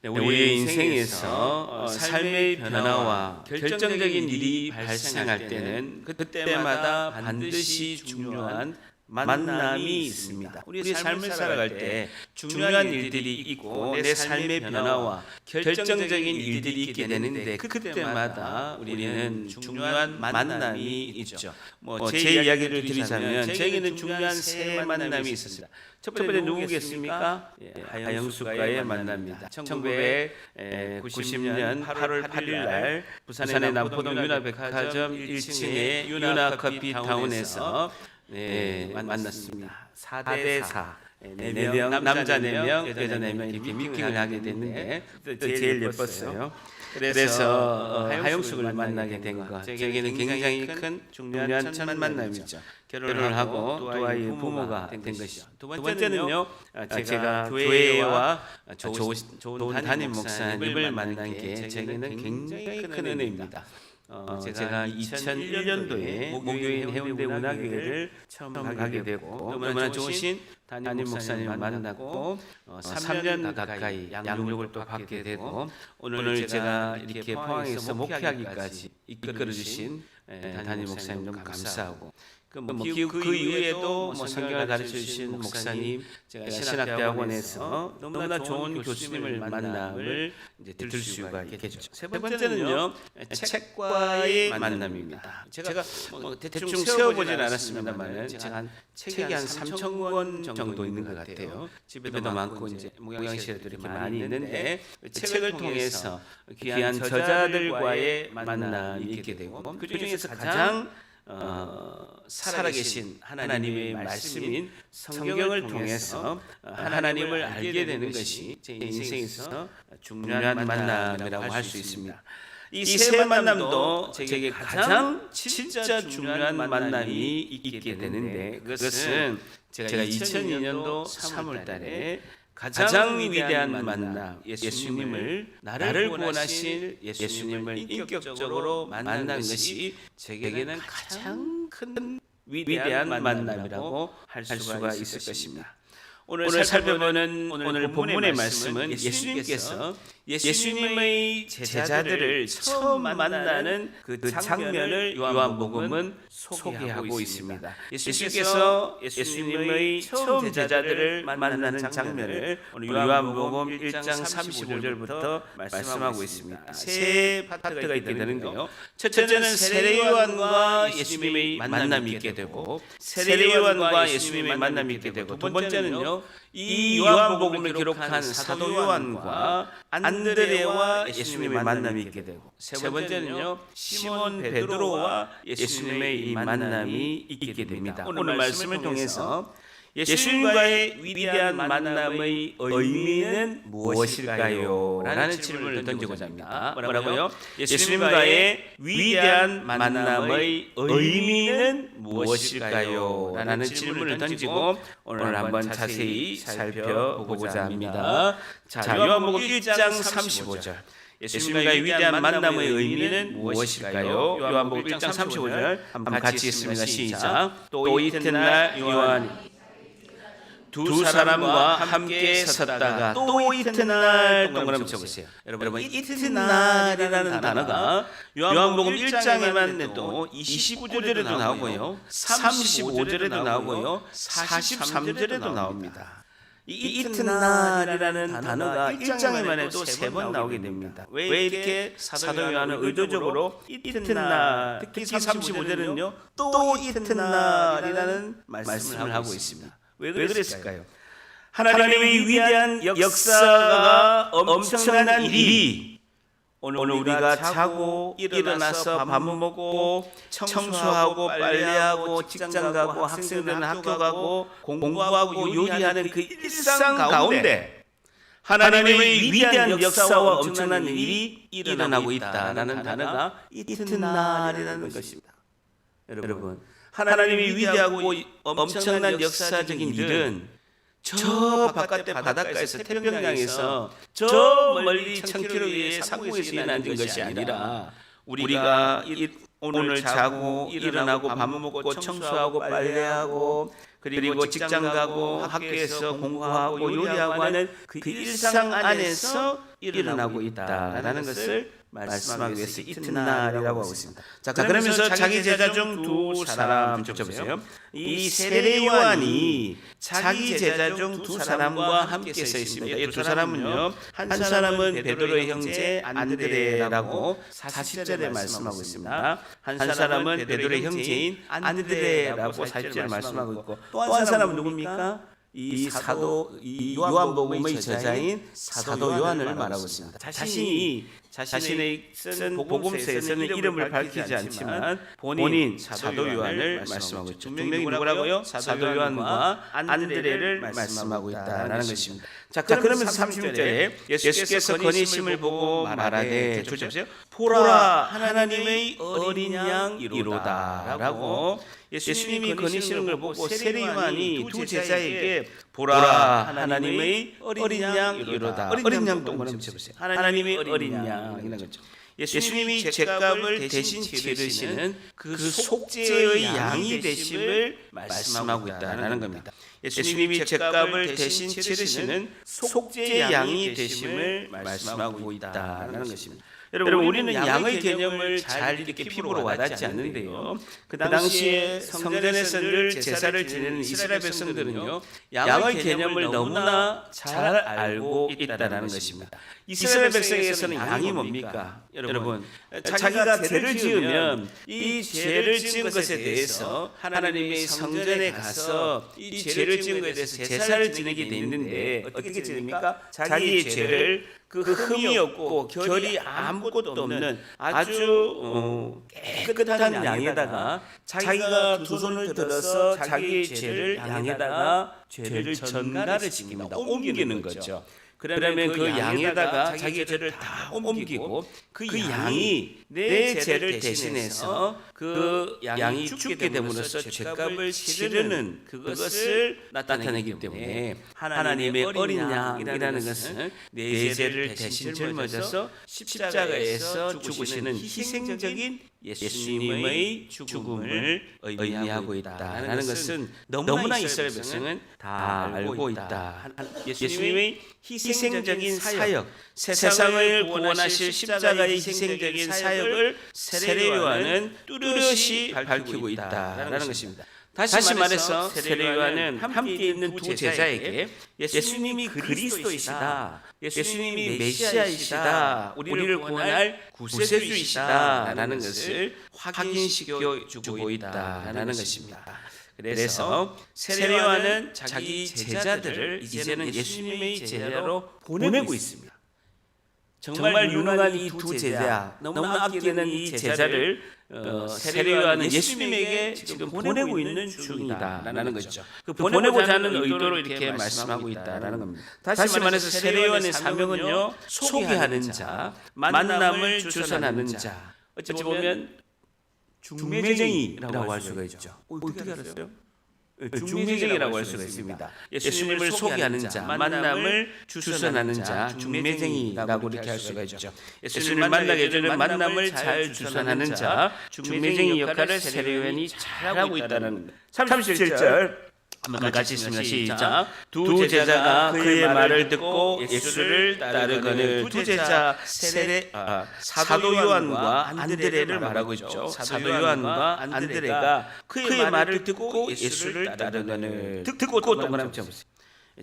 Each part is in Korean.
우리의 인생에서 삶의 변화와 결정적인 일이 발생할 때는 그때마다 반드시 중요한 만남이 있습니다. 우리의 삶을 살아갈 때 중요한 일들이 있고 내 삶의 변화와 결정적인 일들이 있게 되는데 그때마다 우리는 중요한 만남이 있죠. 제 이야기를 드리자면 저에게는 중요한 세 만남이 있었습니다. 첫 번째 누구겠습니까? 하영숙과의 만남입니다. 1990년 8월 8일 날 부산의 남포동 유나백화점 1층의 유나커피타운에서 만났습니다. 4대4 4명, 남자 4명, 여자 4명 이렇게 미팅을 하게 됐는데 제일 예뻤어요. 그래서 하영숙을 만나게 된 것, 저에게는 굉장히 큰 중요한 첫 만남이죠. 결혼을 하고 또 아이의 부모가 된 것이죠. 두 번째는요, 제가 교회와 좋은 담임 목사님을 만난 게 저에게는 굉장히 큰 은혜입니다. 제가 2001년도에 목요인 해운대 문화교회를 처음 가게 되고 너무나 좋으신 담임 목사님을 만났고 3년 가까이 양육을 또 받게 되고 오늘 제가 이렇게 포항에서 목회하기까지 이끌어주신 담임 목사님 너무 감사하고 그 이후에도 성경을 가르쳐 주신 목사님, 제가 신학대학원에서 너무나 좋은 교수님을 만남을 이제 들 수가 있겠죠. 세 번째는요, 책과의 만남입니다. 제가 대충 세어보진 않았습니다만 제가 책이 한 3,000권 정도 있는 것 같아요. 집에도 많고 이제 목양실에도 이렇게 많이 있는데 책을 통해서 귀한 저자들과의 만남이 있게 되고 그 중에서 가장 살아계신 하나님의 말씀인 성경을 통해서 하나님을 알게 되는 것이 제 인생에서 중요한 만남이라고 할 수 있습니다. 이 세 만남도 제게 가장 진짜 중요한 만남이 있게 되는데 그것은 제가 2002년도 3월 달에 가장 위대한 만남, 예수님을 나를 구원하실 예수님을 인격적으로 만난 것이 제게는 가장 큰 위대한 만남이라고 할 수가 있을 것입니다. 오늘 살펴보는 오늘 본문의 말씀은 예수님께서 예수님의 제자들을 처음 만나는 그 장면을 요한복음은 소개하고 있습니다. 예수님께서 예수님의 처음 제자들을 만나는 장면을 오늘 요한복음 1장 35절부터 말씀하고 있습니다. 세 파트가 있게 되는데요. 첫째는 세례 요한과 예수님의 만남이 있게 되고 세례 요한과 예수님의 만남이 있게 되고 두 번째는요. 이 요한복음을 기록한 사도 요한과 안드레와 예수님의 만남이 있게 되고 세 번째는요 시몬 베드로와 예수님의 이 만남이 있게 됩니다. 오늘 말씀을 통해서 예수님과의 위대한 만남의 의미는 무엇일까요? 라는 질문을 던지고자 합니다. 뭐라고요? 예수님과의 위대한 만남의 의미는 무엇일까요? 라는 질문을 던지고 오늘 한번 자세히 살펴보고자 합니다. 자, 요한복음 1장 35절. 예수님과의 위대한 만남의 의미는 무엇일까요? 요한복음 1장 35절 한번 같이 읽습니다. 시작. 또 이튿날 요한이 두 사람과 함께 섰다가 또 이튿날 동그라미 쳐보세요. 여러분 이튿날이라는 단어가 요한복음 1장에만 내도 29절에도 나오고요 35절에도 나오고요 43절에도 나옵니다. 이 이튿날이라는 단어가 1장에만 해도 3번 나오게 됩니다. 왜 이렇게 사도 요한은 의도적으로 이튿날, 특히 35절에는요 또 이튿날이라는 말씀을 하고 있습니다. 왜 그랬을까요? 하나님의 위대한 역사가 엄청난 일이 오늘 우리가 자고 일어나서 밥 먹고 청소하고 빨래하고 직장 가고 학생들은 학교 가고 공부하고 요리하는 그 일상 가운데 하나님의 위대한 역사와 엄청난 일이 일어나고 있다라는 단어가 이튿날이라는 것입니다. 여러분 하나님이 위대하고 엄청난 역사적인 일은 저 바깥의 바닷가에서 태평양에서 저 멀리 1000km 위에 상공에서 일어난 것이 아니라 우리가 오늘 자고 일어나고 밥 먹고 청소하고 빨래하고 그리고 직장 가고 학교에서 공부하고 요리하고 하는 그 일상 안에서 일어나고 있다라는 것을 말씀하기 위해서 이튿날이라고 하고 있습니다. 자, 그러면서 자기 제자 중 두 사람 보세요. 이 세례 요한이 자기 제자 중 두 사람과 함께 서 있습니다. 이 두 사람은요, 한 사람은 베드로의 형제 안드레라고 40절에 말씀하고 있습니다. 한 사람은 베드로의 형제인 안드레라고 40절에 말씀하고 있고, 또 한 사람은 누굽니까? 이 요한복음의 저자인 사도 요한을 말하고 있습니다. 자신의 쓴 복음서에서는 이름을 밝히지 않지만 본인 사도 요한을 말씀하고 있죠. 두 명이 누구라고요? 사도 요한과 안드레를 말씀하고 있다라는 것입니다. 자, 그러면서 30절에 예수께서 건의심을 보고 말하되, 보세요. 보라, 하나님의 어린 양이로다라고 예수님이 건의시는 걸 보고 세례 요한이 두 제자에게 보라, 하나님의 어린 양이로다. 어린 양 동그라미 쳐보세요. 하나님의 어린 양이라는 거죠. 예수님이 죄값을 대신 치르시는 그 속죄의 양이 되심을 말씀하고 있다는 겁니다. 예수님이 죄값을 대신 치르시는 속죄의 양이 되심을 말씀하고 있다는 것입니다. 여러분, 우리는 양의 개념을 잘 이렇게 피부로 와닿지 않는데요. 그 당시에 성전에서 늘 제사를 지내는 이스라엘 백성들은요, 양의 개념을 너무나 잘 알고 있다는 것입니다. 이스라엘 백성에서는 양이 뭡니까? 여러분, 자기가 죄를 지으면 이 죄를 지은 것에 대해서 하나님의 성전에 가서 이 죄를 지은 것에 대해서 제사를 지내게 돼 있는데, 어떻게 지냅니까? 자기의 죄를 그 흠이 없고 결이 아무것도 없는 아주 깨끗한 양에다가 자기가 두 손을 들어서 자기의 죄를 양에다가 죄를 전가를 시킵니다. 옮기는 거죠. 그러면 그 양에다가 자기의 죄를 다 옮기고 그 양이 내 죄를 대신해서 그 양이 죽게 됨으로써 죄값을 치르는 그것을 나타내기 때문에 하나님의 어린 양이라는 것은 내 죄를 대신 짊어져서 십자가에서 죽으시는 희생적인 예수님의 죽음을 의미하고 있다라는 것은 너무나 이스라엘 백성은 다 알고 있다. 예수님의 희생적인 사역, 세상을 구원하실 십자가의 희생적인 사역을 세례 요한은 뚜렷이 밝히고 있다라는 것입니다. 다시 말해서 세례 요한은 함께 있는 두 제자에게 예수님이 그리스도이시다, 예수님이 메시아이시다, 우리를 구원할 구세주이시다라는 것을 확인시켜 주고 있다라는 것입니다. 그래서 세례 요한은 자기 제자들을 이제는 예수님의 제자로 보내고 있습니다. 정말 유능한 이 두 제자, 너무나 아끼는 이 제자를 세례 요한은 예수님에게 지금 보내고 있는 중이다라는 거죠. 그 보내고자 하는 의도로 이렇게 말씀하고 있다라는 겁니다. 다시 말해서 세례 요한의 사명은요, 소개하는 자, 만남을 주선하는 자. 어찌 보면 중매쟁이라고 할 수가 있죠. 어떻게 알았어요? 중매쟁이라고 할 수가 있습니다. 예수님을 소개하는 자, 만남을 주선하는 자, 중매쟁이라고 이렇게 할 수가 있죠. 예수님을 만나게 해주는 만남을 잘 주선하는 자, 중매쟁이 역할을 세례 요한이 잘하고 있다는 37절 한번 같이 읽습니다. 시작. 두 제자가 그의 말을 듣고 예수를 따르거늘. 두 제자 사도 요한과 안드레를 말하고 있죠. 사도 요한과 안드레가 그의 말을 듣고 예수를 따르거늘. 듣고 동그라미 쳐보세요.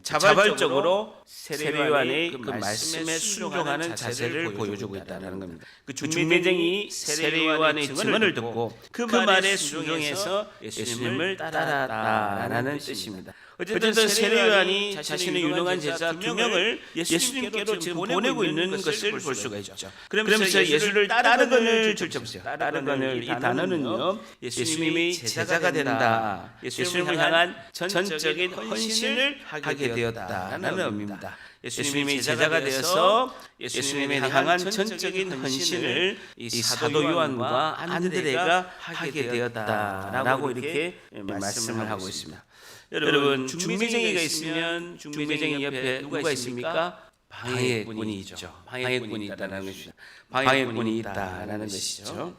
자발적으로 세례 요한의 그 말씀에 순종하는 자세를 보여주고 있다는 겁니다. 그 중매쟁이 세례 요한의 증언을 듣고 그 말에 순종해서 예수님을 따랐다라는 뜻입니다. 어쨌든 세례 요한이 자신의 유능한 제자 두 명을 예수님께로 지금 보내고 있는 것을 볼 수가 있죠. 그러면서 예수를 따르거늘 줄쳐보세요. 따르거늘, 이 단어는요, 예수님의 제자가 된다, 예수님을 향한 전적인 헌신을 하게 되었다라는 의미입니다. 예수님의 제자가 되어서 예수님에 향한 전적인 헌신을 이 사도 요한과 안드레가 하게 되었다라고 이렇게 말씀을 하고 있습니다. 여러분, 중매쟁이가 있으면 중매쟁이 옆에 누가 있습니까? 방해꾼이 있죠. 방해꾼이 있다는 것이죠. 방해꾼이 있다라는 것이죠.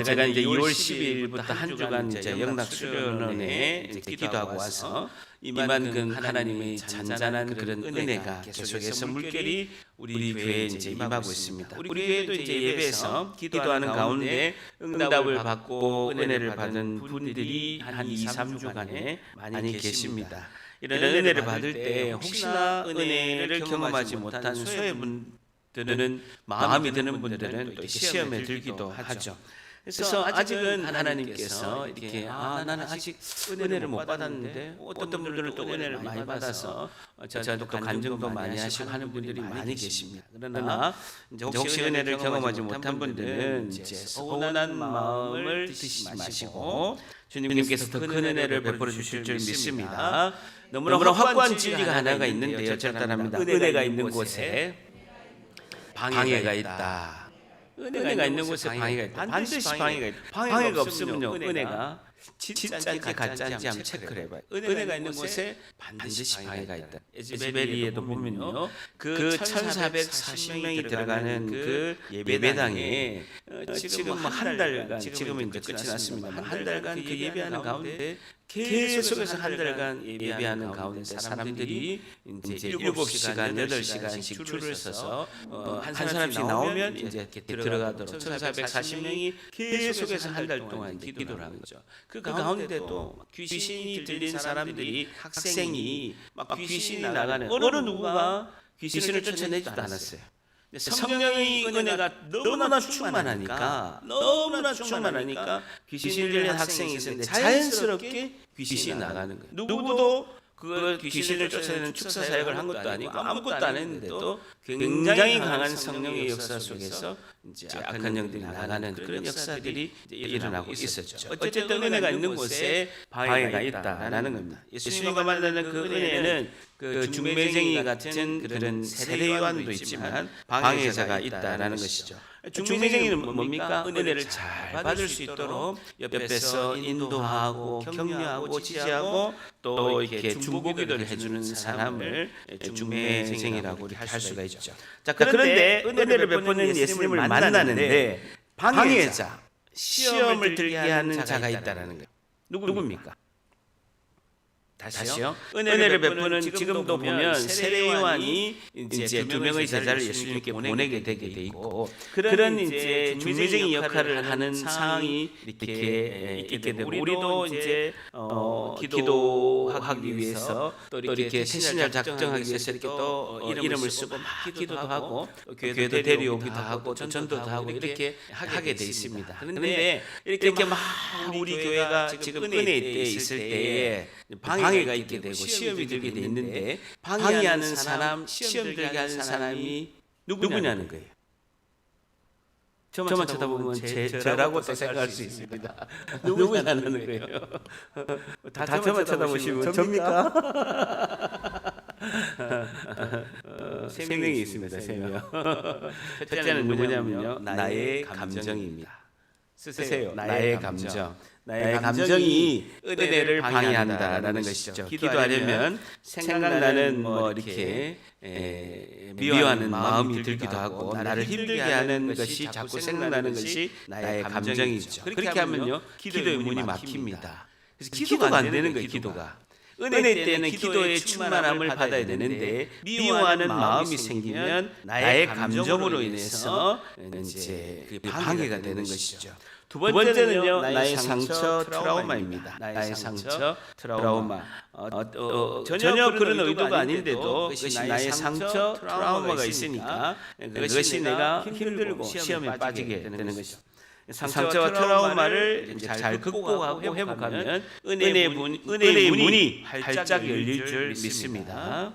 제가 이제 2월 12일부터 한 주간 이제 영락 수련원에 이제 기도하고 와서 이만큼 하나님의 잔잔한 그런 은혜가 계속해서 물결이 우리 교회에 이제 임하고 있습니다. 우리 교회도 이제 예배에서 기도하는 가운데 응답을 받고 은혜를 받은 분들이 한 2, 3주간에 많이 계십니다. 이런 은혜를 받을 때 혹시나 은혜를 경험하지 못한 소외분들은 마음이 드는 분들은 또 이렇게 시험에 들기도 하죠. 그래서 아직은 하나님께서 이렇게 나는 아직 은혜를 못 받았는데 어떤 분들은 또 은혜를 많이 받아서 저한테 또 간증도 많이 하시고 하는 분들이 많이 계십니다. 그러나 이제 혹시 은혜를 경험하지 못한 분들은 이제 서운한 마음을 드시지 마시고 주님께서 더 큰 은혜를 베풀어 주실 줄 믿습니다. 너무나 확고한 진리가 하나가 있는데요. 절단합니다. 은혜가 있는 곳에 방해가 있다. 은혜가 있는 곳에 방해가 있다. 반드시 방해가 있다. 방해가 없으면요, 은혜가 진짜인지 가짜인지 한번 체크를 해봐요. 은혜가 있는 곳에 반드시 방해가 있다. 에즈베리에도 보면요, 그 1440명이 들어가는 그 예배당에 지금 한 달간, 지금은 이제 끝이 났습니다. 한 달간 그 예배하는 가운데 계속해서 한 달간 예배하는 가운데 사람들이 이제 7시간, 8시간씩 줄을 서서 한 사람씩 나오면 이제 이렇게 들어가도록 1440명이 계속해서 한 달 동안 기도를 하는 거죠. 그 가운데도 귀신이 들린 사람들이, 학생이 막 귀신이 나가는 어느 누구가 귀신을 쫓아내지도 않았어요. 성령의 은혜가 너무나 충만하니까 귀신 들린 학생이 있었는데 자연스럽게 귀신이 나가는 거예요. 누구도 그 귀신을 쫓아내는 축사 사역을 한 것도 아니고 아무것도 안 했는데도 굉장히 강한 성령의 역사 속에서 이제 악한 영들이 나가는 그런 역사들이 일어나고 있었죠. 어쨌든 은혜가 있는 곳에 방해가 있다라는 겁니다. 예수님과 만나는 그 은혜는 그 중매쟁이 같은 그런 세례요한도 있지만 방해자가 있다라는 것이죠. 중매쟁이는 뭡니까? 은혜를 잘 받을 수 있도록 옆에서 인도하고 격려하고 지지하고 또 이렇게 중보기도를 해주는 사람을 중매쟁이라고 이렇게 할 수가 있죠. 자, 그런데 은혜를 베푸는 예수님을 만나는데 방해자, 시험을 들게 하는 자가 있다라는 거예요. 누굽니까? 다시요. 은혜를 베푸는 지금도 보면 세례요한이 이제 2명의 제자를 예수님께 보내게 되게 돼 있고 그런 이제 중매쟁이 역할을 하는 상황이 이렇게 있게 되고 우리도 이제 기도하기 위해서 또 이렇게 새신을 작정하기 위해서 이렇게 또 이름을 쓰고 막 기도도 하고 교회도 데려오기도 하고 전도도 하고 이렇게 하게 돼 있습니다. 그런데 이렇게 막 우리 교회가 지금 은혜 때 있을 때에 방해가 있게 되고 시험이 들게 돼 있는데 방해하는 사람, 시험 들게 하는 사람이 누구냐는 거예요. 저만 쳐다보면 저라고 또 생각할 수 있습니다. 누구냐는 거예요. 다 저만 쳐다보시면 접니까? 세 명이 있습니다. 3명. 첫째는 누구냐면요. 나의 감정입니다. 쓰세요. 나의 감정. 나의 감정이 은혜를 방해한다라는 것이죠. 기도하려면 생각나는 뭐 이렇게 미워하는 마음이 들기도 하고 나를 힘들게 하는 것이 자꾸 생각나는 것이 나의 감정이죠. 그렇게 하면요 기도의 문이 막힙니다. 그래서 기도가 안 되는 거예요. 기도가. 은혜 때는 기도의 충만함을 받아야 되는데 미워하는 마음이 생기면 나의 감정으로 인해서 이제 방해가 되는 것이죠. 두 번째는요, 나의 상처 트라우마입니다. 나의 상처 트라우마. 전혀 그런 의도가 아닌데도 그것이 나의 상처 트라우마가 있으니까 그것이 내가 힘들고 시험에 빠지게 되는 것이죠. 상처와 트라우마를 잘 극복하고 회복하면 은혜의 문이 활짝 열릴 줄 믿습니다.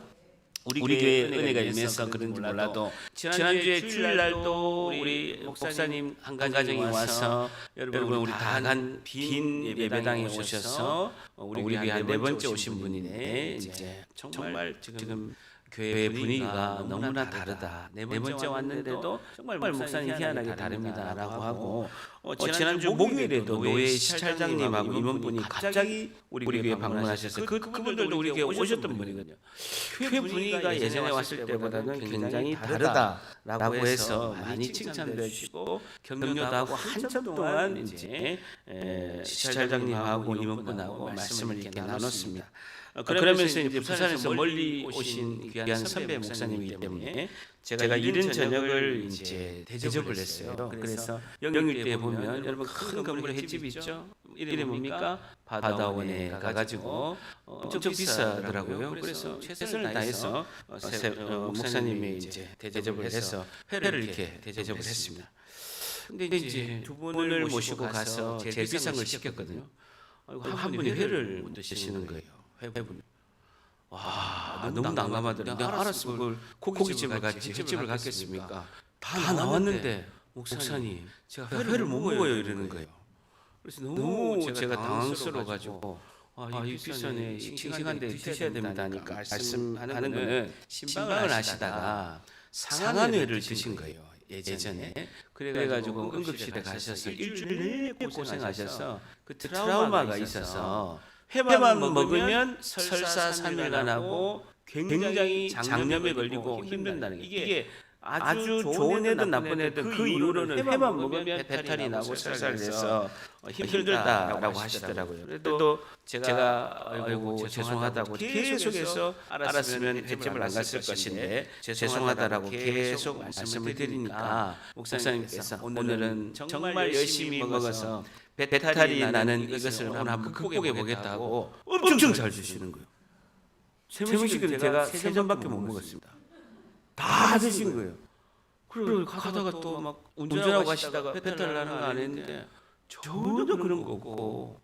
우리 교회에 은혜가 임해서 그런지 몰라도 지난주에 주일날도 우리 목사님 한 가정이 와서 여러분 우리 다 간 빈 예배당에 오셔서 우리 교회 한 4번째 오신 분이네. 이제 정말 지금 교회 분위기가 너무나 다르다. 네 번째 왔는데도 정말 목사님 희한하게 다릅니다라고 하고 지난주 목요일에도 노예 시찰장님하고 임원분이 갑자기 우리 교회 방문하셔서 그분들도 우리 교회 오셨던 분이거든요. 교회 분위기가 예전에 왔을 때보다는 굉장히 다르다라고 해서 많이 칭찬도 해주시고 격려도 하고 한참 동안 이제 시찰장님하고 임원분하고 말씀을 이렇게 나눴습니다. 그러면서 이제 부산에서 멀리 오신 귀한 선배 목사님이기 때문에 제가 이른 저녁을 이제 대접을 했어요. 그래서 영일 때 보면 여러분 큰 건물 횟집 있죠? 이름이 뭡니까? 바다원에 가가지고 엄청 비싸더라고요. 그래서 최선을 다해서 목사님이 이제 대접을 해서 회를 이렇게 대접을 했습니다. 근데 이제 두 분을 모시고 가서 제일 비싼 걸 시켰거든요. 한 분이 회를 드시는 거예요. 회분. 와, 너무 난감하더라고요. 알았으면 그걸 고깃집을 갔지 횟집을 갔겠습니까? 다 나왔는데 목사님 제가 회를 못 먹어요 이러는 거예요. 그래서 너무 제가 당황스러워가지고 이 비싼 싱싱한데 드셔야 됩니다 하니까 말씀하는 거는 신방을 하시다가 상한 회를 드신 거예요. 예전에 그래가지고 응급실에 가셔서 일주일 내내 고생하셔서 그 트라우마가 있어서 회만 먹으면 설사 3일간 하고 굉장히 장염에 걸리고 힘든다는 게 이게 아주 좋은 애든 나쁜 애든 그 이후로는 회만 먹으면 배탈이 나고 설사를 내서 힘들다라고 하시더라고요. 그래도 제가 아이고 죄송하다고 계속해서 알았으면 횟집을 안 갔을 것인데 죄송하다라고 계속 말씀을 드리니까 목사님께서 오늘은 정말 열심히 먹어서 배탈이 나는 이것을 오늘 한번 극복해 보겠다고 엄청 잘 주시는 거예요. 세무식은 제가 3잔밖에 못 먹었습니다. 다 드신 거예요. 그리고 가다가 또 막 운전하고 가시다가 배탈 나는 거 아닌데 전혀 그런 거 없고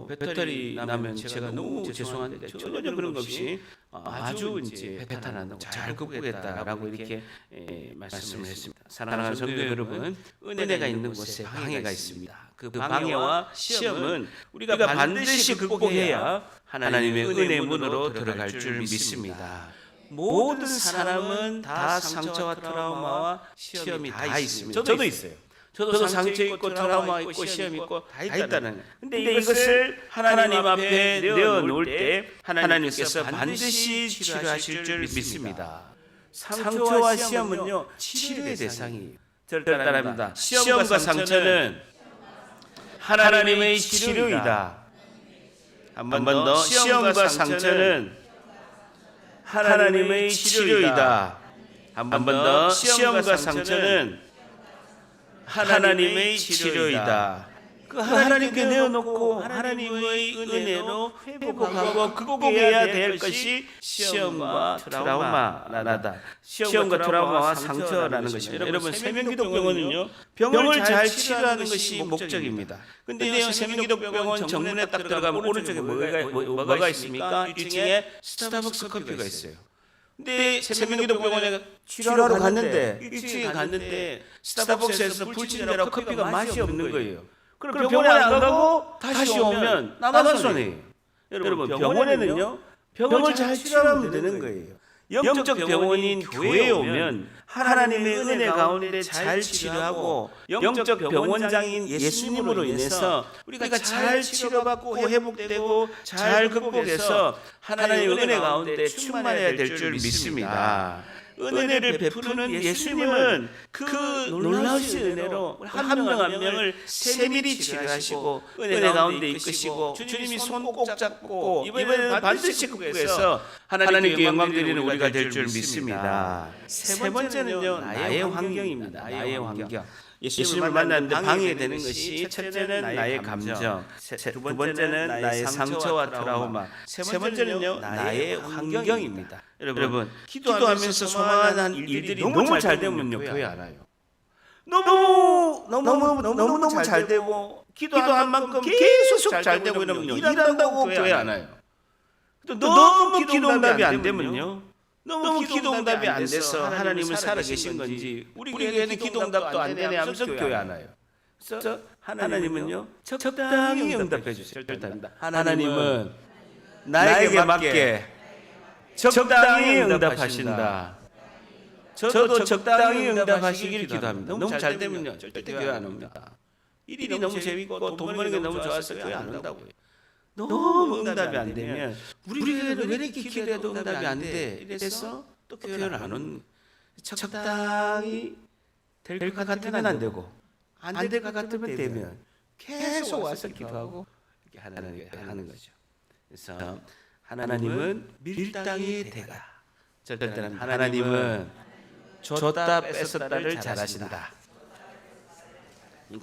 배탈이 나면 제가 너무 죄송한데 전혀 그런 거 없이 아주 이제 배탈 난다고 잘 극복했다라고 이렇게 말씀을 했습니다. 사랑하는 성도 여러분, 은혜가 있는 곳에 방해가 있습니다. 그 방해와 시험은 우리가 반드시 극복해야 하나님의 은혜 문으로 들어갈 줄 믿습니다. 모든 사람은 다 상처와 트라우마와 시험이 다 있습니다. 저도 있어요. 저도 상처 있고 트라우마 있고 시험 있고 다 있다는 거예요. 근데 이것을 하나님 앞에 내어놓을 때 하나님께서 반드시 치료하실 줄 믿습니다. 상처와 시험은요 치료의 대상이에요. 저를 따라합니다. 시험과 상처는 하나님의 치료이다. 한 번 더. 시험과 상처는 하나님의 치료이다. 한 번 더. 시험과 상처는 하나님의 치료이다. 그 하나님께 내어놓고 하나님의 은혜로 회복하고 극복해야 될 것이 시험과 트라우마라다. 시험과 트라우마와 상처라는 것입니다. 여러분 세명기독병원은요 병을 잘 치료하는 것이 목적입니다. 근데 세명기독병원 정문에 딱 들어가면 오른쪽에 뭐가 있습니까? 1층에 스타벅스 커피가 있어요. 근데 세명기독병원에 치료하러 갔는데 1층에 갔는데 스타벅스에서 불친절하고 커피가 맛이 없는 거예요. 그럼 병원에 안 가고 다시 오면 나만 손해예요. 여러분 병원에는요 병을 잘 치료하면 되는 거예요. 영적 병원인 교회에 오면 하나님의 은혜 가운데 잘 치료하고 영적 병원장인 예수님으로 인해서 우리가 잘 치료받고 회복되고 잘 극복해서 하나님의 은혜 가운데 충만해야 될 줄 믿습니다. 은혜를 베푸는 예수님은 그 놀라우신 은혜로 한 명 한 명을 세밀히 치료하시고 은혜 가운데 이끄시고 주님이 손 꼭 잡고 이번에는 반드시 극복해서 하나님께 영광 드리는 우리가 될 줄 믿습니다. 세 번째는요 나의 환경입니다. 나의 환경. 예수님을 만났는데 방해되는 것이 첫째는 나의 감정, 두 번째는 나의 상처와 트라우마, 세 번째는요 나의 환경입니다. 여러분 기도하면서 소망하는 일들이 너무 잘 되면요 교회 안 와요. 너무 잘 되고 기도한 만큼 계속 잘 되고 이러면요 일한다고 교회 안 와요. 너무 기도응답이 안 되면요 너무 기도응답이 안 돼서 하나님은 살아계신 건지 우리 교회는 기도응답도 안 되네 하면서 교회 안 와요. 그래서 하나님은요 적당히 응답해 주세요. 하나님은 나에게 맞게 적당히 응답하신다. 저도 적당히 응답하시길 기도합니다. 너무 잘 되면요 절대 교회 안 옵니다. 일이 너무 재밌고 돈 버는 게 너무 좋아서 교회 안 온다고요. 너무 응답이 안 되면 우리 교회는 왜 이렇게 기도해도 응답이 안 돼? 이래서 또 교회를 안 온. 적당히 될 것 같으면 안 되고 안 될 것 같으면 되면 계속 와서 기도하고 이렇게 하는 거죠. 그래서 하나님은 밀당의 대가. 절대로 하나님은 줬다 뺏었다를 잘하신다.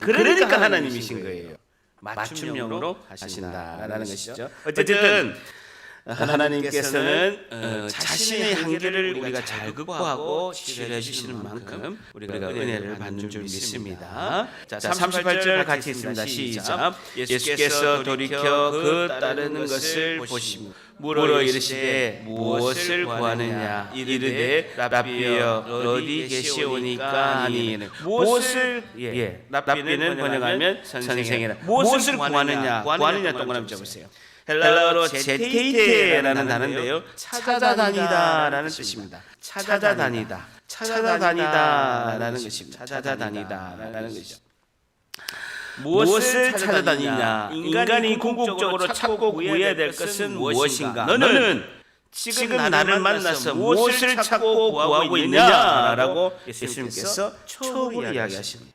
그러니까 하나님이신 거예요. 맞춤형으로 하신다라는 것이죠. 어쨌든 하나님께서는 자신의 한계를 우리가 잘 극복하고 치료해 주시는 만큼 우리가 은혜를 받는 줄 믿습니다. 자, 38절 같이 있습니다. 시작. 예수께서 돌이켜 그 따르는 것을 보시며 물어 이르시되 무엇을 구하느냐 이르되 라비여 어디 계시오니까 하니 무엇을 라비는 번역하면 선생이라 무엇을 구하느냐 동그라미 접으세요. 헬라어로 제테이테라는 단어인데요. 찾아다니다라는 뜻입니다. 찾아다니다라는 것입니다. 찾아다니다라는 것이죠. 무엇을 찾아다니냐? 인간이 궁극적으로 찾고 구해야 될 것은 무엇인가? 너는 지금 나를 만나서 무엇을 찾고 구하고 있느냐라고 예수님께서 처음으로 이야기하십니다.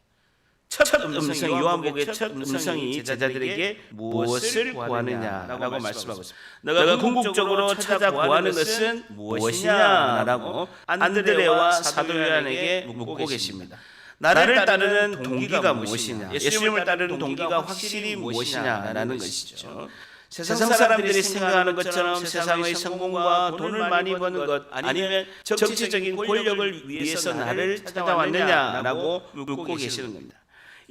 첫 음성, 요한복음의 첫 음성이 제자들에게 무엇을 구하느냐라고 말씀하고 있습니다. 너가 궁극적으로 찾아 구하는 것은 무엇이냐라고 안드레와 사도 요한에게 묻고 계십니다. 나를 따르는 동기가 무엇이냐? 예수님을 따르는 동기가 확실히 무엇이냐라는 것이죠. 세상 사람들이 생각하는 것처럼 세상의 성공과 돈을 많이 버는 것 아니면 정치적인 권력을 위해서 나를 찾아왔느냐라고 묻고 계시는 겁니다.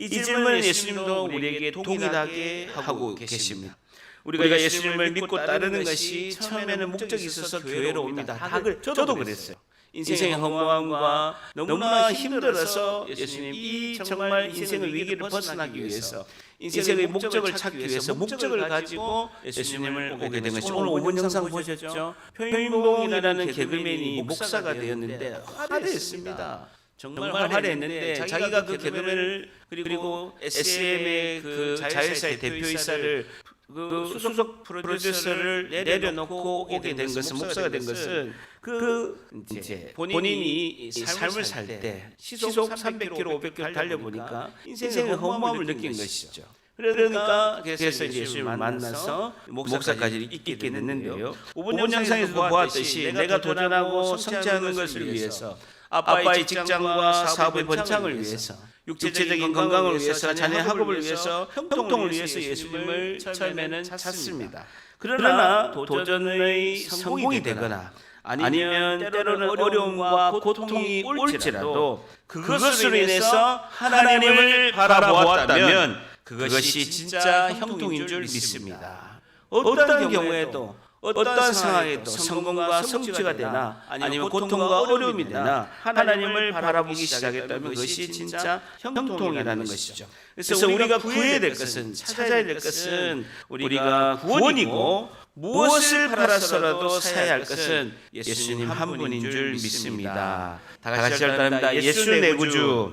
이 질문은 예수님도 우리에게 동일하게 하고 계십니다. 우리가 예수님을 믿고 따르는 것이 처음에는 목적이 있어서 교회로 옵니다. 저도 그랬어요. 인생의 허무함과 너무나 힘들어서 예수님 이 정말 인생의 위기를 벗어나기 위해서 인생의 목적을 찾기 위해서 목적을 가지고 예수님을 오게 된 것이 오늘 5분 영상 보셨죠? 표인봉이라는 개그맨이 목사가 되었는데 화려했습니다. 정말 화려했는데 자기가 그 개그맨을 그리고 SM의 그 자회사의 대표이사를 그 수석 프로듀서를 내려놓고 오게 된 것은 목사가 된 것은 그 이제 본인이 삶을 살 때 시속 300km, 500km 달려보니까 인생의 허무함을 느낀 것이죠. 그러니까 그래서 이제 예수님을 만나서 목사까지 있게 됐는데요. 5분 영상에서도 보았듯이 내가 도전하고 성취하는 것을 위해서 아빠의 직장과 사업의 번창을 위해서 육체적인 건강을 위해서 자녀의 학업을 위해서 형통을 위해서 예수님을 처음에는 찾습니다. 그러나 도전의 성공이 되거나 아니면 때로는 어려움과 고통이 올지라도 그것으로 인해서 하나님을 바라보았다면 그것이 진짜 형통인 줄 믿습니다. 어떤 경우에도 어떤 상황에도 성공과 성취가 되나 아니면 고통과 어려움이 되나 하나님을 바라보기 시작했다면 그것이 진짜 형통이라는 것이죠. 그래서 우리가 구해야 될 것은 찾아야 될 것은 우리가 구원이고 무엇을 팔아서라도 사야 할 것은 예수님 한 분인 줄 믿습니다. 다 같이 따릅니다. 예수 내 구주,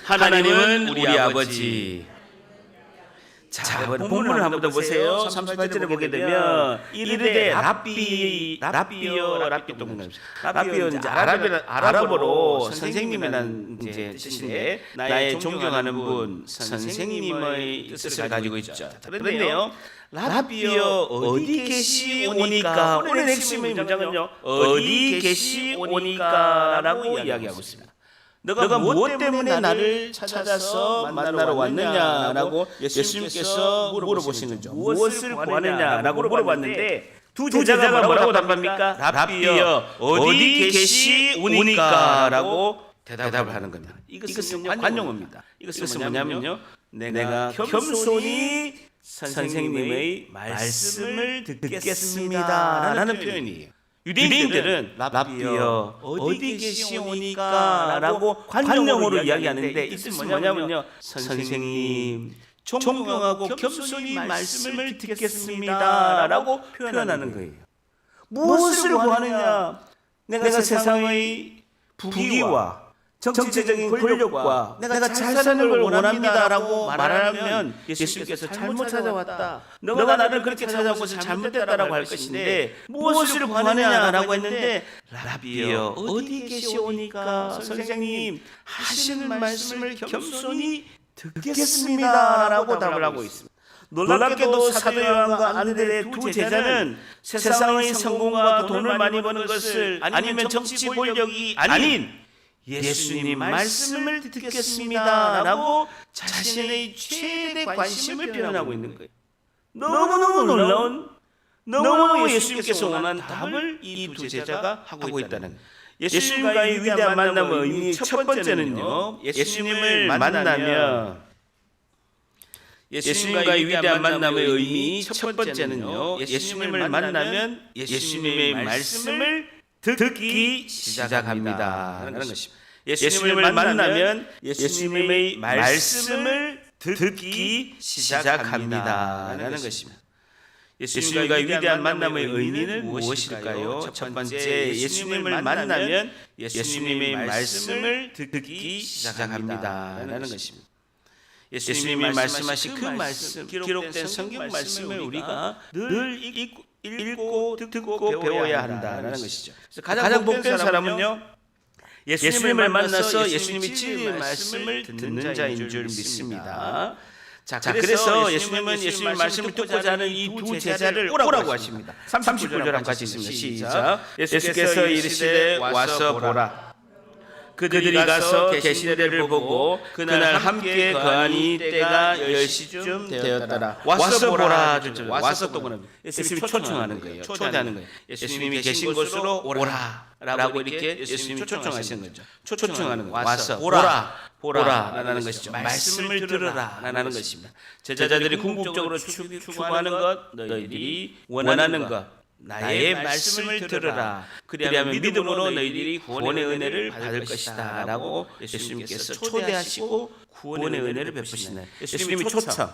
하나님은 우리 아버지. 자, 본문을 한번 더 보세요. 38절에 보게 되면 이르되 라비요 이제 아랍어로 선생님이라는 이제 뜻인데 나의 존경하는 분 선생님의 뜻을 가지고 있죠. 그런데요, 라비요 어디 계시오니까 오늘 핵심의 문장은요 어디 계시오니까라고 이야기하고 있습니다. 너가 무엇 때문에 나를 찾아서 만나러 왔느냐라고 예수님께서 물어보시는 거죠. 무엇을 구하느냐라고 물어봤는데 두 제자가 뭐라고 답합니까? 라비여 어디 계시오니까라고 대답을 하는 겁니다. 이것은 관용어입니다. 이것은 뭐냐면요, 내가 겸손히 선생님의 말씀을 듣겠습니다라는 표현이에요. 유대인들은 라비여 어디 계시오니까라고 관용어로 이야기하는데 이 뜻은 뭐냐면요, 선생님 존경하고 겸손히 말씀을 듣겠습니다라고 표현하는 거예요. 무엇을 구하느냐? 내가 세상의 부귀와 정치적인 권력과 내가 잘 사는 걸 원합니다라고 말하면 예수님께서 잘못 찾아왔다. 너가 나를 그렇게 찾아온 것은 잘못됐다라고 할 것인데 무엇을 구하느냐라고 했는데 라비여 어디 계시오니까 선생님 하시는 말씀을 겸손히 듣겠습니다라고 답을 하고 있습니다. 놀랍게도 사도 요한과 안드레 두 제자는 세상의 성공과 돈을 많이 버는 것을 아니면 정치 권력이 아닌 예수님 말씀을 듣겠습니다라고 자신의 최대 관심을 표현하고 있는 거예요. 너무너무 놀라운, 너무너무 예수님께서 원한 답을 이 두 제자가 하고 있다는 거예요. 예수님과의 위대한 만남의 의미 첫 번째는요, 예수님과의 위대한 만남의 의미 첫 번째는요, 예수님을 만나면 예수님의 말씀을 듣기 시작합니다 라는 것입니다. 예수님을 만나면 예수님의 말씀을 듣기 시작합니다 라는 것입니다. 예수님과의 위대한 만남의 의미는 무엇일까요? 첫 번째, 예수님을 만나면 예수님의 말씀을 듣기 시작합니다 라는 것입니다. 예수님이 말씀하신 그 말씀, 기록된 성경 말씀을 우리가 늘 읽고 듣고 배워야 한다는 것이죠. 가장 복된 사람은요, 예수님을 만나서 예수님이 진리의 말씀을 듣는 자인 줄 믿습니다. 자, 그래서 예수님은 예수님의 말씀을 듣고자 하는 이 두 제자를 오라고 하십니다. 39절 한번 같이 있습니다. 시작. 예수께서 이르시되 와서 보라. 그들이 가서 계신 데를 보고 그날 함께 거하니 때가 10시쯤 되었더라. 와서 보라. 와서 또 그럽니다. 예수님이 초청하는 거예요. 초대하는 거예요. 예수님이 계신 곳으로 오라라고 이렇게 예수님이 초청하시는 거죠. 초청하는 거예요. 와서 보라라는 것이죠. 말씀을 들으라라는 것입니다. 제자들이 궁극적으로 추구하는 것, 너희들이 원하는 것, 나의 말씀을 들으라. 그리하면 믿음으로 너희들이 구원의 은혜를 받을 것이다 라고 예수님께서 초대하시고 구원의 은혜를 베푸시는 예수님이 초청.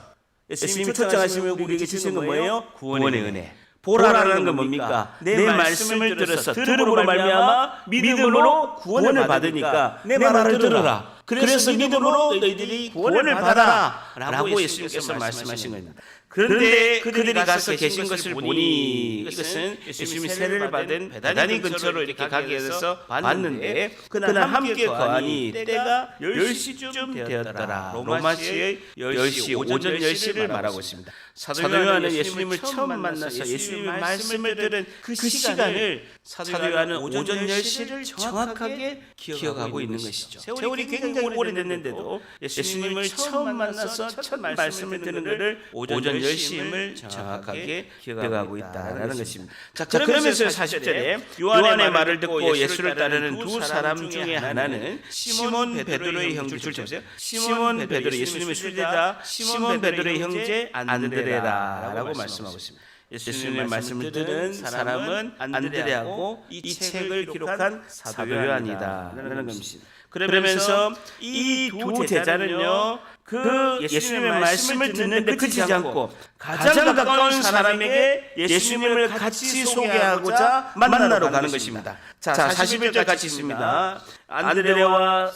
예수님이 초청하시면 우리에게 주시는 건 뭐예요? 구원의 은혜. 보라라는 건 뭡니까? 내 말씀을 들어서 들음으로 말미암아 믿음으로 구원을 받으니까 내 말을 들으라. 그래서 믿음으로 너희들이 구원을 받아라 라고 예수님께서 말씀하신 겁니다. 그런데 그들이 가서 계신 것을 보니 이것은 예수님이 세례를 받은 베다니 근처로 이렇게 가게 돼서 봤는데 그날 함께 거하니 때가 10시쯤 되었더라. 로마시의 10시, 오전 10시를 말하고 있습니다. 사도 요한은 예수님을 처음 만나서 예수님의 말씀을 들은 그 시간을 사도 요한은 오전 10시를 정확하게 기억하고 있는 것이죠. 세월이 굉장히 오래됐는데도 예수님을 처음 만나서 첫 말씀을 듣는 것을 오전 10시임을 정확하게 기억하고 있다라는 것입니다. 자, 그러면서 40절에 요한의 말을 듣고 예수를 따르는 두 사람 중에 하나는 시몬 베드로의 형제, 줄쳐보세요. 시몬 베드로, 예수님의 수제자 시몬 베드로의 형제 안드레라라고 말씀하고 있습니다. 예수님의 말씀을 들은 사람은 안드레하고 이 책을 기록한 사도 요한이다라는 것입니다. 그러면서 이 두 제자는요, 그 예수님의 말씀을 듣는데 그치지 않고 가장 가까운 사람에게 예수님을 같이 소개하고자 만나러 가는 것입니다. 자, 41절 같이 있습니다. 안드레와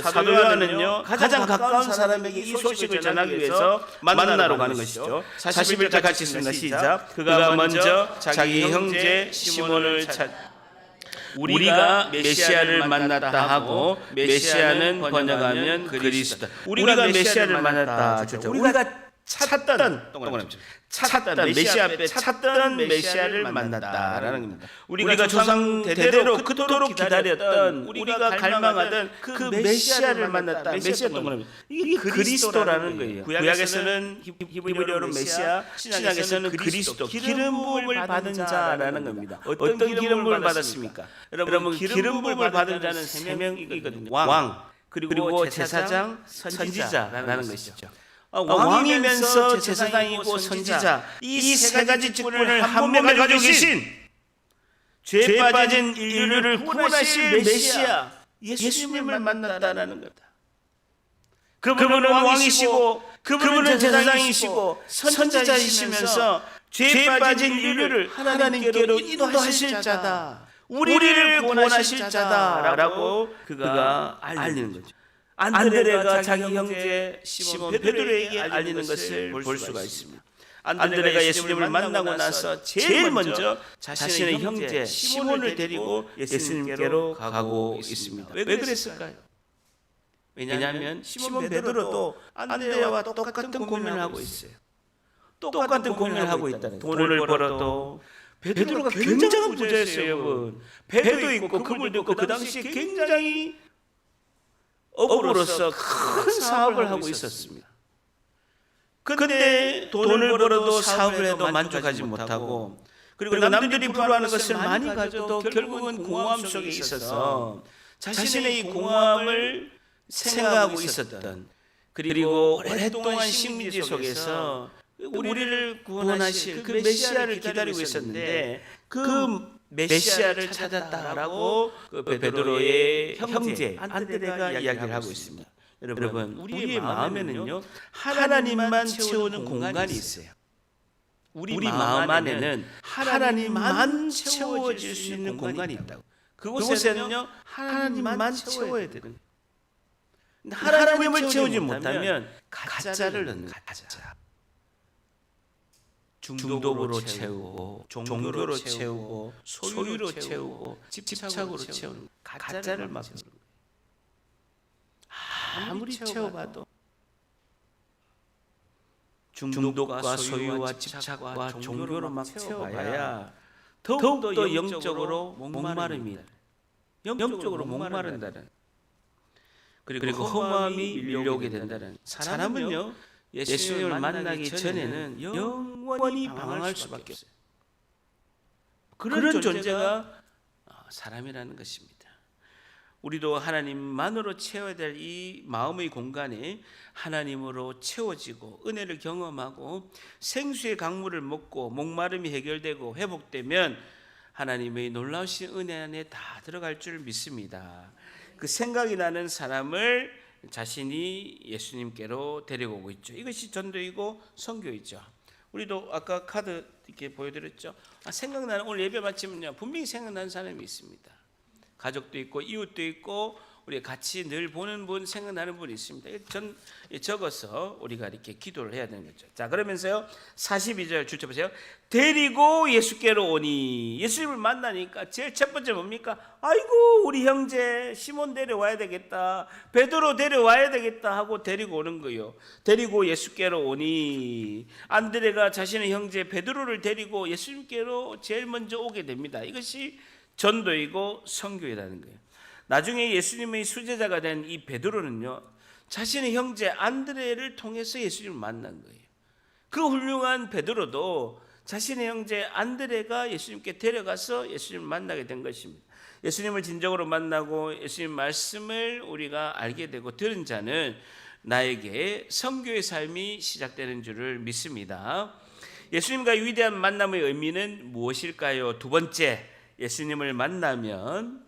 사도 요한은요, 가장 가까운 사람에게 이 소식을 전하기 위해서 만나러 가는 것이죠. 41절 같이 있습니다. 시작. 그가 먼저 자기 형제 시몬을 우리가 메시아를 만났다 하고, 메시아는 번역하면 그리스도. 우리가 메시아를 만났다. 우리가 찾던 메시아 앞에 찾던 메시아를 만났다라는 겁니다. 우리가 조상 대대로 그토록 기다렸던, 우리가 갈망하던 그 메시아를 만났다. 메시아 동그라미. 이게 그리스도라는 거예요. 구약에서는 히브리어로 메시아, 신약에서는 그리스도, 기름 부음을 받은 자라는 겁니다. 어떤 기름 부음을 받았습니까? 여러분, 기름 부음을 받은 자는 세 명이거든요. 왕, 그리고 제사장, 선지자라는 것이죠. 왕이면서 제사장이고 선지자, 이 세 가지 직분을 한 몸에 가지고 계신 죄 빠진 인류를 구원하실 메시아 예수님을 만났다는 겁니다. 그분은 왕이시고, 그분은 제사장이시고 선지자이시면서 죄에 빠진 인류를 하나님께로 인도하실 자다, 우리를 구원하실 자다라고 그가 알리는 거죠. 안드레가 자기 형제 시몬 베드로에게 알리는 것을 볼 수가 있습니다. 안드레가 예수님을 만나고 나서 제일 먼저 자신의 형제 시몬을 데리고 예수님께로 가고 있습니다. 왜 그랬을까요? 왜냐하면 시몬 베드로도 안드레와 똑같은 고민을 하고 있어요. 똑같은 고민을 하고 있다는 거예요. 돈을 벌어도 베드로가 굉장한 부자였어요, 여러분. 배도 있고 그물도 있고 그 당시에 굉장히 업으로서 큰 사업을 하고 있었습니다. 그런데 돈을 벌어도 사업을 해도 만족하지 못하고, 그리고 남들이 부러워하는 것을 많이 가져도 결국은 공허함 속에 있어서 자신의 이 공허함을 생각하고 있었던, 그리고 오랫동안 심리 속에서 우리를 구원하실 그 메시아를 기다리고 있었는데 그 메시아를 찾았다라고 그 베드로의 형제 안드레가 이야기를 하고 있습니다. 여러분, 우리의 마음에는요 하나님만 채우는 공간이 있어요. 우리 마음 안에는 하나님만 채워질 수 있는 공간이 있다고. 그곳에는요 하나님만 채워야 되는 거예요. 하나님을 채우지 못하면 가짜를 넣는 거예요. 가짜. 중독으로 채우고, 종교로 채우고, 소유로 채우고, 집착으로 채우는 가짜를 막 아무리 채워봐도 중독과 소유와 집착과 종교로 막 채워봐야 더욱더 영적으로 목마릅니다. 영적으로 목마른다는, 그리고 허무함이 밀려오게 된다는. 사람은요 예수님을 만나기 전에는 영원히 방황할 수밖에 없어요. 그런 존재가 사람이라는 것입니다. 우리도 하나님만으로 채워야 될 이 마음의 공간에 하나님으로 채워지고 은혜를 경험하고 생수의 강물을 먹고 목마름이 해결되고 회복되면 하나님의 놀라우신 은혜 안에 다 들어갈 줄 믿습니다. 그 생각이 나는 사람을 자신이 예수님께로 데려오고 있죠. 이것이 전도이고 선교이죠. 우리도 아까 카드 이렇게 보여드렸죠. 생각나는, 오늘 예배 마치면요 분명히 생각나는 사람이 있습니다. 가족도 있고 이웃도 있고 우리 같이 늘 보는 분, 생각나는 분이 있습니다. 적어서 우리가 이렇게 기도를 해야 되는 거죠. 자, 그러면서요 42절 줄쳐 보세요. 데리고 예수께로 오니. 예수님을 만나니까 제일 첫 번째 뭡니까? 아이고 우리 형제 시몬 데려와야 되겠다, 베드로 데려와야 되겠다 하고 데리고 오는 거예요. 데리고 예수께로 오니. 안드레가 자신의 형제 베드로를 데리고 예수님께로 제일 먼저 오게 됩니다. 이것이 전도이고 선교이라는 거예요. 나중에 예수님의 수제자가 된 이 베드로는요 자신의 형제 안드레를 통해서 예수님을 만난 거예요. 그 훌륭한 베드로도 자신의 형제 안드레가 예수님께 데려가서 예수님을 만나게 된 것입니다. 예수님을 진정으로 만나고 예수님 말씀을 우리가 알게 되고 들은 자는 나에게 선교의 삶이 시작되는 줄을 믿습니다. 예수님과의 위대한 만남의 의미는 무엇일까요? 두 번째, 예수님을 만나면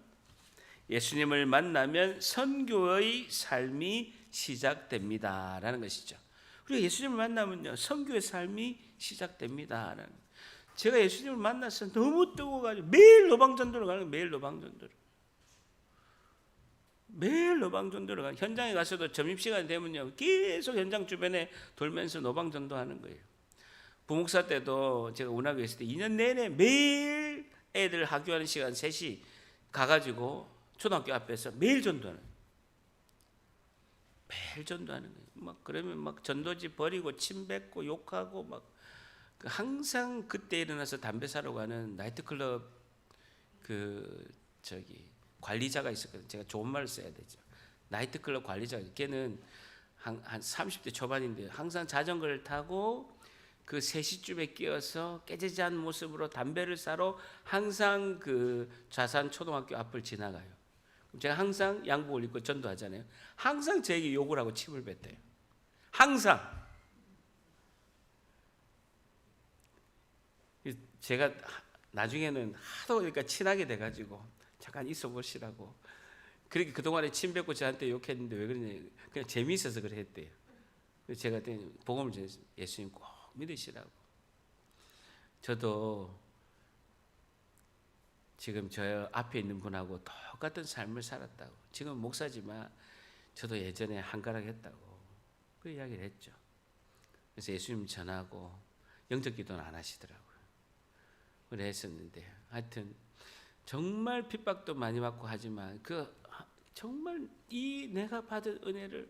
선교의 삶이 시작됩니다라는 것이죠. 우리가 예수님을 만나면요 선교의 삶이 시작됩니다라는. 제가 예수님을 만나서 너무 뜨거워가지고 매일 노방전도를 가는 거예요. 매일 노방전도를 가는. 현장에 가서도 점심시간 되면요 계속 현장 주변에 돌면서 노방전도하는 거예요. 부목사 때도 제가 운하교에 있을 때 2년 내내 매일 애들 학교하는 시간 3시 가가지고 초등학교 앞에서 매일 전도하는 거예요. 막 그러면 막 전도지 버리고 침 뱉고 욕하고 막 항상 그때 일어나서 담배 사러 가는 나이트클럽 관리자가 있었거든요. 제가 좋은 말을 써야 되죠. 나이트클럽 관리자. 걔는 한 30대 초반인데 항상 자전거를 타고 그 3시쯤에 끼어서 깨지지한 모습으로 담배를 사러 항상 그 좌산 초등학교 앞을 지나가요. 제가 항상 양복을 입고 전도하잖아요. 항상 저에게 욕을 하고 침을 뱉대요. 항상. 제가 나중에는 하도 그러니까 친하게 돼가지고 잠깐 있어 보시라고. 그렇게 그동안에 침 뱉고 저한테 욕했는데 왜 그러냐. 그냥 재미있어서 그래 했대요. 제가 복음을 전했습니다. 예수님 꼭 믿으시라고. 저도 지금 저 앞에 있는 분하고 똑같은 삶을 살았다고. 지금 목사지만 저도 예전에 한가락 했다고 그 이야기를 했죠. 그래서 예수님 전하고 영적 기도는 안 하시더라고요. 그래 했었는데 하여튼 정말 핍박도 많이 받고 하지만 정말 이 내가 받은 은혜를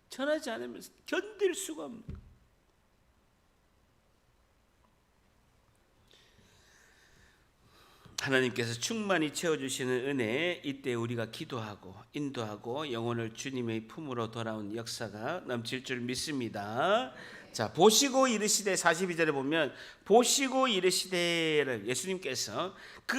전하지 않으면 견딜 수가 없는 거예요. 하나님께서 충만히 채워주시는 은혜에 이때 우리가 기도하고 인도하고 영혼을 주님의 품으로 돌아온 역사가 넘칠 줄 믿습니다. 자, 보시고 이르시되 42절에 보면 보시고 이르시되를 예수님께서 그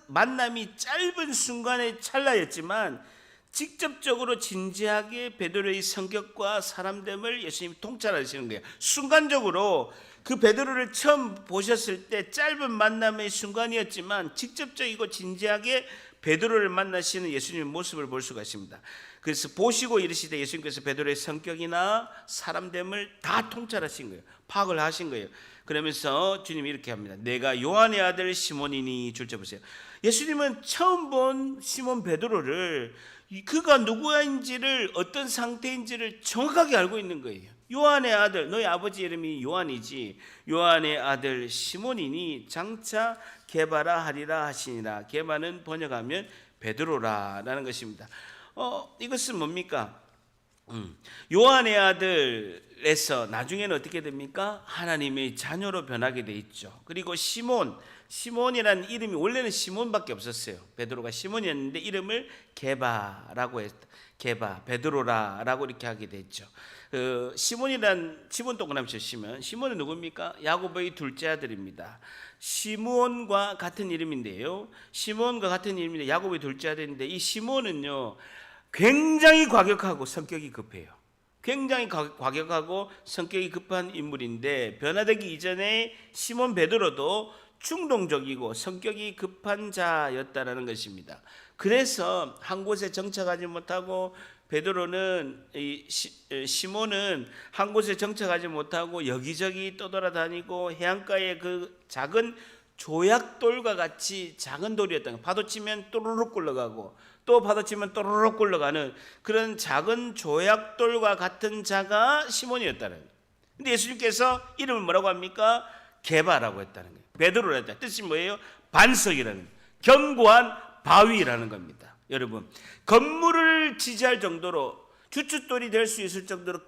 만남이 짧은 순간의 찰나였지만 직접적으로 진지하게 베드로의 성격과 사람됨을 예수님이 통찰하시는 거예요. 순간적으로 그 베드로를 처음 보셨을 때 짧은 만남의 순간이었지만 직접적이고 진지하게 베드로를 만나시는 예수님의 모습을 볼 수가 있습니다. 그래서 보시고 이르시되 예수님께서 베드로의 성격이나 사람됨을 다 통찰하신 거예요. 파악을 하신 거예요. 그러면서 주님이 이렇게 합니다. 내가 요한의 아들 시몬이니. 줄자 보세요. 예수님은 처음 본 시몬 베드로를 그가 누구인지를 어떤 상태인지를 정확하게 알고 있는 거예요. 요한의 아들, 너희 아버지 이름이 요한이지 요한의 아들 시몬이니 장차 게바라 하리라 하시니라. 게바는 번역하면 베드로라라는 것입니다. 이것은 뭡니까? 요한의 아들에서 나중에는 어떻게 됩니까? 하나님의 자녀로 변하게 돼 있죠. 그리고 시몬이라는 이름이 원래는 시몬밖에 없었어요. 베드로가 시몬이었는데 이름을 게바라고 했다. 게바, 베드로라라고 이렇게 하게 됐죠. 시몬이란 시몬 동그라미 치시면 시몬은 누굽니까? 야고보의 둘째 아들입니다. 시므온과 같은 이름인데요. 시몬과 같은 이름인데 야고보의 둘째 아들인데 이 시몬은요 굉장히 과격하고 성격이 급해요. 굉장히 과격하고 성격이 급한 인물인데 변화되기 이전에 시몬 베드로도 충동적이고 성격이 급한 자였다라는 것입니다. 그래서 한 곳에 정착하지 못하고 베드로는 시몬은 한 곳에 정착하지 못하고 여기저기 떠돌아다니고 해안가에 그 작은 조약돌과 같이 작은 돌이었던 거. 파도 치면 또르륵 굴러가고 또 파도 치면 또르륵 굴러가는 그런 작은 조약돌과 같은 자가 시몬이었다는 거예요. 근데 예수님께서 이름을 뭐라고 합니까? 게바라고 했다는 거예요. 베드로라 했다. 뜻이 뭐예요? 반석이라는 거예요. 견고한 바위라는 겁니다. 여러분, 건물을 지지할 정도로 주춧돌이 될 수 있을 정도로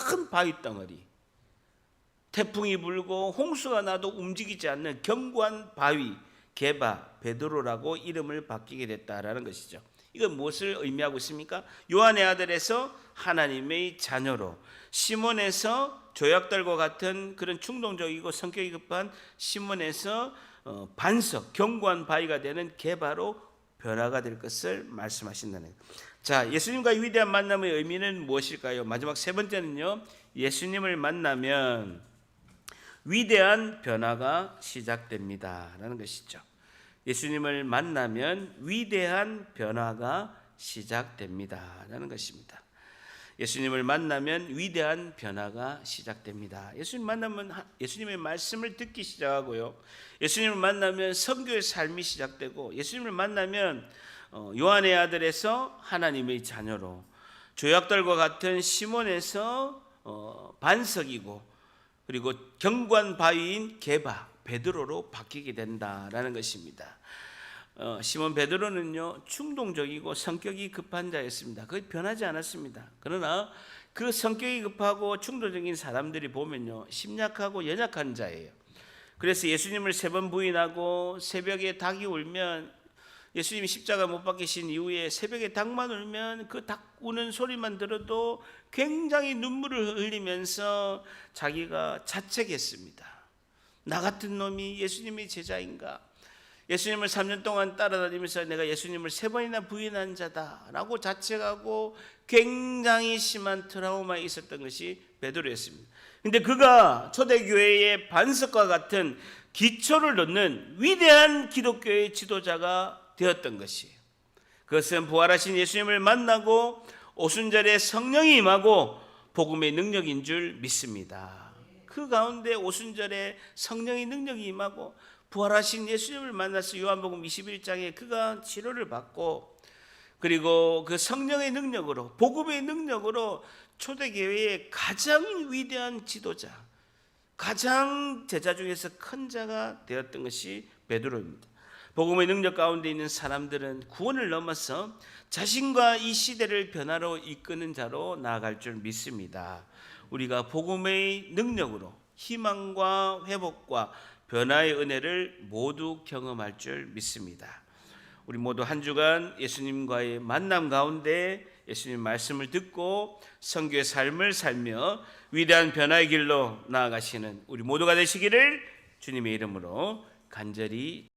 큰 바위 덩어리, 태풍이 불고 홍수가 나도 움직이지 않는 견고한 바위 게바 베드로라고 이름을 바뀌게 됐다라는 것이죠. 이건 무엇을 의미하고 있습니까? 요한의 아들에서 하나님의 자녀로, 시몬에서 조약돌과 같은 그런 충동적이고 성격이 급한 시몬에서 반석, 견고한 바위가 되는 게바로 변화가 될 것을 말씀하신다는 거예요. 자, 예수님과의 위대한 만남의 의미는 무엇일까요? 마지막 세 번째는요, 예수님을 만나면 위대한 변화가 시작됩니다 라는 것이죠. 예수님을 만나면 위대한 변화가 시작됩니다 라는 것입니다. 예수님을 만나면 위대한 변화가 시작됩니다. 예수님 만나면 예수님의 말씀을 듣기 시작하고요. 예수님을 만나면 선교의 삶이 시작되고, 예수님을 만나면 요한의 아들에서 하나님의 자녀로, 조약돌과 같은 시몬에서 반석이고 그리고 견고한 바위인 게바 베드로로 바뀌게 된다라는 것입니다. 시몬 베드로는요 충동적이고 성격이 급한 자였습니다. 그게 변하지 않았습니다. 그러나 그 성격이 급하고 충동적인 사람들이 보면요 심약하고 연약한 자예요. 그래서 예수님을 3번 부인하고 새벽에 닭이 울면, 예수님이 십자가 못 박히신 이후에 새벽에 닭만 울면 그 닭 우는 소리만 들어도 굉장히 눈물을 흘리면서 자기가 자책했습니다. 나 같은 놈이 예수님의 제자인가? 예수님을 3년 동안 따라다니면서 내가 예수님을 3번이나 부인한 자다라고 자책하고 굉장히 심한 트라우마에 있었던 것이 베드로였습니다. 근데 그가 초대교회의 반석과 같은 기초를 놓는 위대한 기독교의 지도자가 되었던 것이에요. 그것은 부활하신 예수님을 만나고 오순절에 성령이 임하고 복음의 능력인 줄 믿습니다. 그 가운데 오순절에 성령의 능력이 임하고 부활하신 예수님을 만나서 요한복음 21장에 그가 치료를 받고, 그리고 그 성령의 능력으로, 복음의 능력으로 초대교회의 가장 위대한 지도자, 가장 제자 중에서 큰 자가 되었던 것이 베드로입니다. 복음의 능력 가운데 있는 사람들은 구원을 넘어서 자신과 이 시대를 변화로 이끄는 자로 나아갈 줄 믿습니다. 우리가 복음의 능력으로 희망과 회복과 변화의 은혜를 모두 경험할 줄 믿습니다. 우리 모두 한 주간 예수님과의 만남 가운데 예수님 말씀을 듣고 선교의 삶을 살며 위대한 변화의 길로 나아가시는 우리 모두가 되시기를 주님의 이름으로 간절히